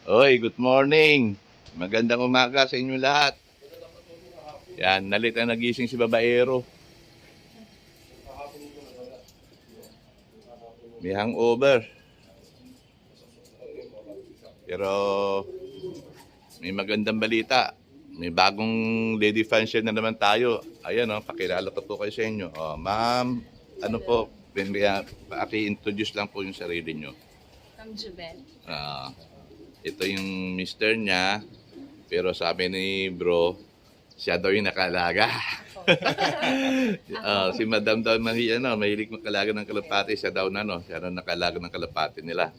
Oy, good morning. Magandang umaga sa inyo lahat. Yan, nalit na nagising si babaero. May hangover. Pero may magandang balita. May bagong lady fancier na naman tayo. Ayan pakilala ko po kayo sa inyo. Ma'am, ano po, paki-introduce lang po yung sarili nyo. From Jubel. Ito yung mister niya. Pero sabi ni bro, siya daw yung nakalaga. Si Madam daw mahilig makalaga ng kalapati. Siya daw siya daw nakalaga ng kalapati nila.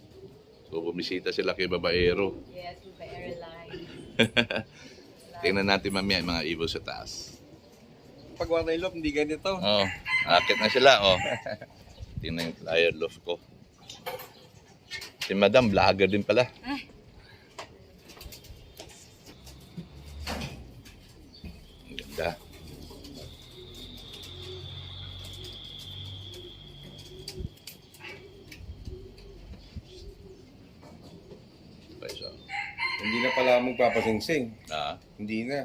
So bumisita sila kay babaero. Yes, babaero line. Tingnan natin mamaya yung mga ibon sa taas. Pag water loaf, hindi ganito. Akit na sila. Tingnan yung flyer loaf ko. Si Madam, vlogger din pala. Ang ganda. Hindi na pala magpapasingsing. Hindi. Hindi na.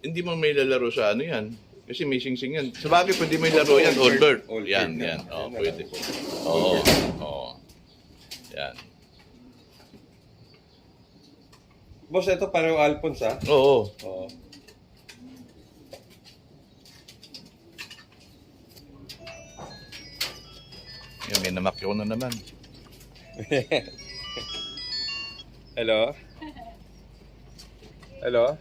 Hindi mo may lalaro sa ano yan. Kasi may sing-sing yan. Sa bagay, pwede may laro yan. All bird. Yan. Pwede. Oo. Yan. Boss, ito pareho Alphonse, ha? Oo. Oo. Yan, may namakyo na naman. Hello? Hello?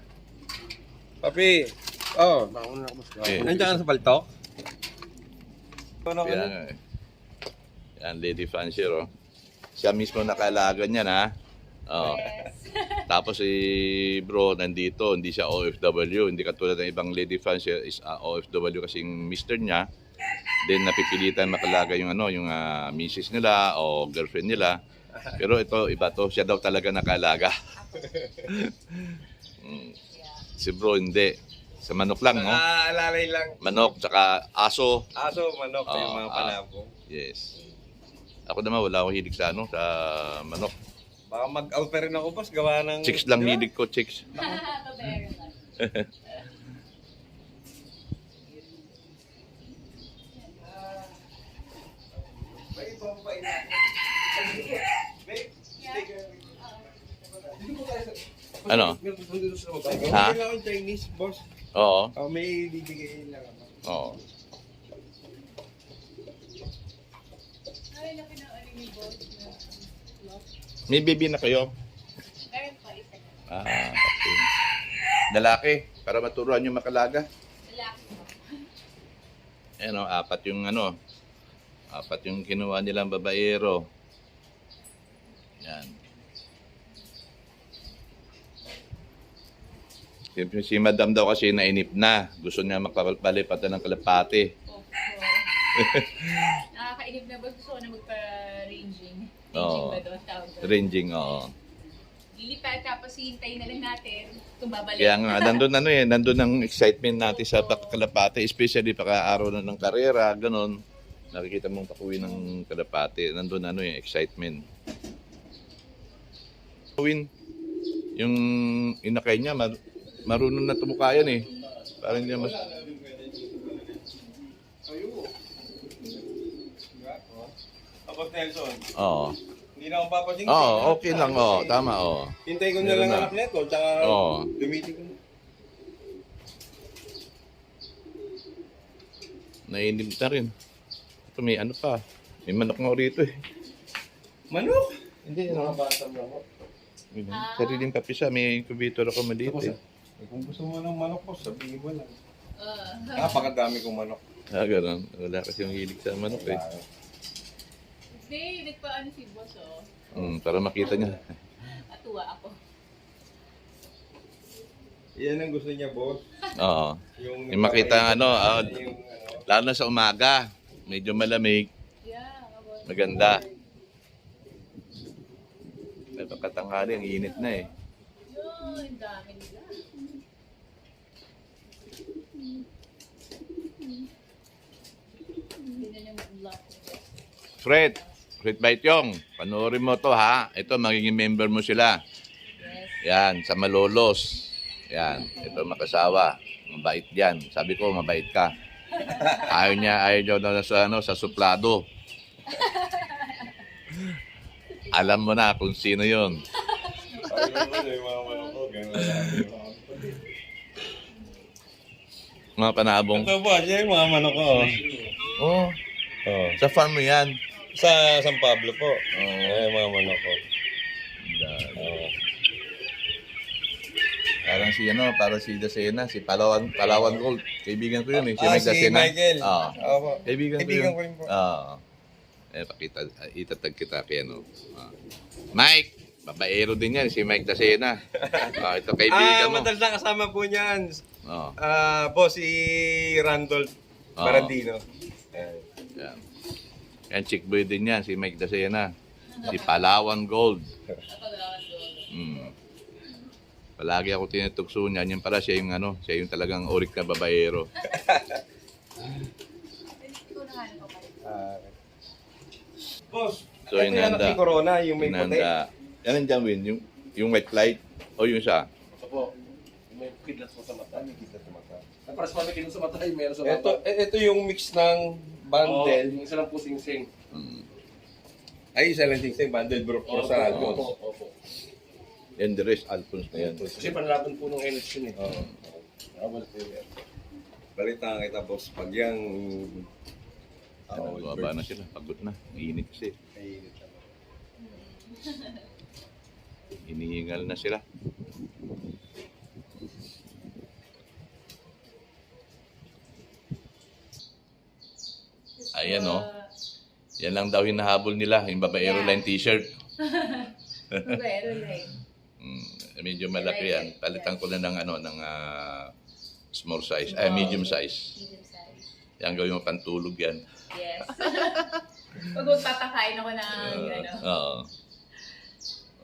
Papi! Oh, mauna na ako, boss. Nandiyan ka na sa paltok? Yan, lady fancier, Siya mismo nakalaga niyan, ha? Yes. Tapos si bro nandito, hindi siya OFW, hindi katulad ng ibang lady fancier is OFW kasi yung mister niya. Then napipilitan makalaga yung yung misis nila o girlfriend nila. Pero ito iba to, siya daw talaga nakalaga. Si bro hindi. Sa manok lang, no? Alalay lang. Manok tsaka aso. Aso, manok, yung mga panabong. Yes. Ako naman wala akong hilig sa sa manok. Baka mag-out pa rin ako, boss, gawa ng... Chicks lang hilig ko, chicks. Babaero line. Ano? Ha? Kailangan Chinese, boss. Oo. May bibigay lang ako. Oo. Ay, laki ng ano ni boss na lock. May baby na kayo? Meron pa isa na. Okay. Lalaki, para maturuan yung makalaga. Lalaki mo. Ayan apat yung kinuha nilang babaero. Yan. Siyempre si Madam daw kasi nainip na. Gusto niya makapalipatan ng kalapati. Nakakainip na ba? Gusto ko na magpa-ranging. Oo. Ranging ba doon? Tawag doon. Ranging, oo. Lilipat tapos hihintayin na lang natin kung babalik. Kaya nga, nandun ang excitement natin sa kalapati, especially pagka-araw na ng karera, ganun. Nakikita mong pakuwi ng kalapati, nandun yung excitement. Yung inakay niya, marunong na tumukayan Parang hindi mas... Tapos Nelson, Oo. hindi na ako papasing. Okay lang, tama, Hintay ko na Meron lang na. anak neto, tsaka gamitin ko. Nainip na rin. Ito may pa, may manok nga rito Manok? Hindi, Mga bata mo ako. Sariling papisa, may incubator ako maliit Kung gusto mo ng manok ko, sabihin mo lang. Uh, Napakadami kong manok. Ganun. Wala kasi yung hilig sa manok Hindi, nagpaano si boss para makita niya. Atuwa ako. Yan ang gusto niya, boss. Oo. Yung makita lalo na sa umaga, medyo malamig, Yeah, boss. maganda. Pagkatanghali, ang init na Yun, ang dami nila. Hindi na naman block. Fred, Sweet Bite Yung, panoorin mo to ha. Ito, magiging member mo sila. Yes. Yan, sa Malolos. Yan, ito makasawa. Mabait yan. Sabi ko, mabait ka. Ayaw niya na sa, sa suplado. Alam mo na kung sino yon. Mga panabong. Ito po, siya yung mga manok ko. Oh, Oh. sa farm mo yan. Sa San Pablo po. Yung mga manok ko. Oh. Parang si Dasena, si Palawan Gold. Kaibigan ko yun eh. Si Mike Si Dasena. Michael. Oo. Opo. Kaibigan ko Kaibigan yun. ko rin po. Oo. Itatag kita kay Mike, babaero din yan, si Mike Dasena. Ito kaibigan mo. Madalas na kasama po niyan. Oo. Boss, si Randolph Barandino. Yan. Yan, chick boy din yan, si Mike Dasena. Si Palawan Gold. Mm. Palagi ako tinutugso niya. Yan para siya yung siya yung talagang orik na babaero. Boss, So, ito yung anak ni Corona, yung may puti. Yan ang dyan, Win. Yung white light o yung isa. Opo. May kidlat po sa mata. May kita sa mata. Ang paras pa may kidlat sa mata, yung meron sa mata. Ito yung mix ng bundle. Yung isa lang po sing-sing. Mm. Ay, isa lang sing bundle bro sa album. Opo. And the rest, Alphonse na yan. Kasi panlaban po ng election eh. Oo. Awal po yan. Balita nga kita, boss. Pag yung... Baba na sila, pagod na. Mainit kasi. Hinihingal na sila. Ayan Yan lang daw hinahabol nila, yung babaero line t-shirt. Pero like, Medyo malaki yan. Palitan ko na ng small size, medium size. medium size. Yan gawin mo pantulog yan. Yes. Pag magpapakain ako ng Oo.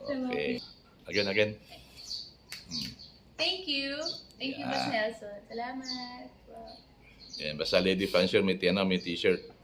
Okay. Again. Thank you. Thank you, Boss Nelson. Salamat. Wow. Yan, basta lady fancier may t-shirt.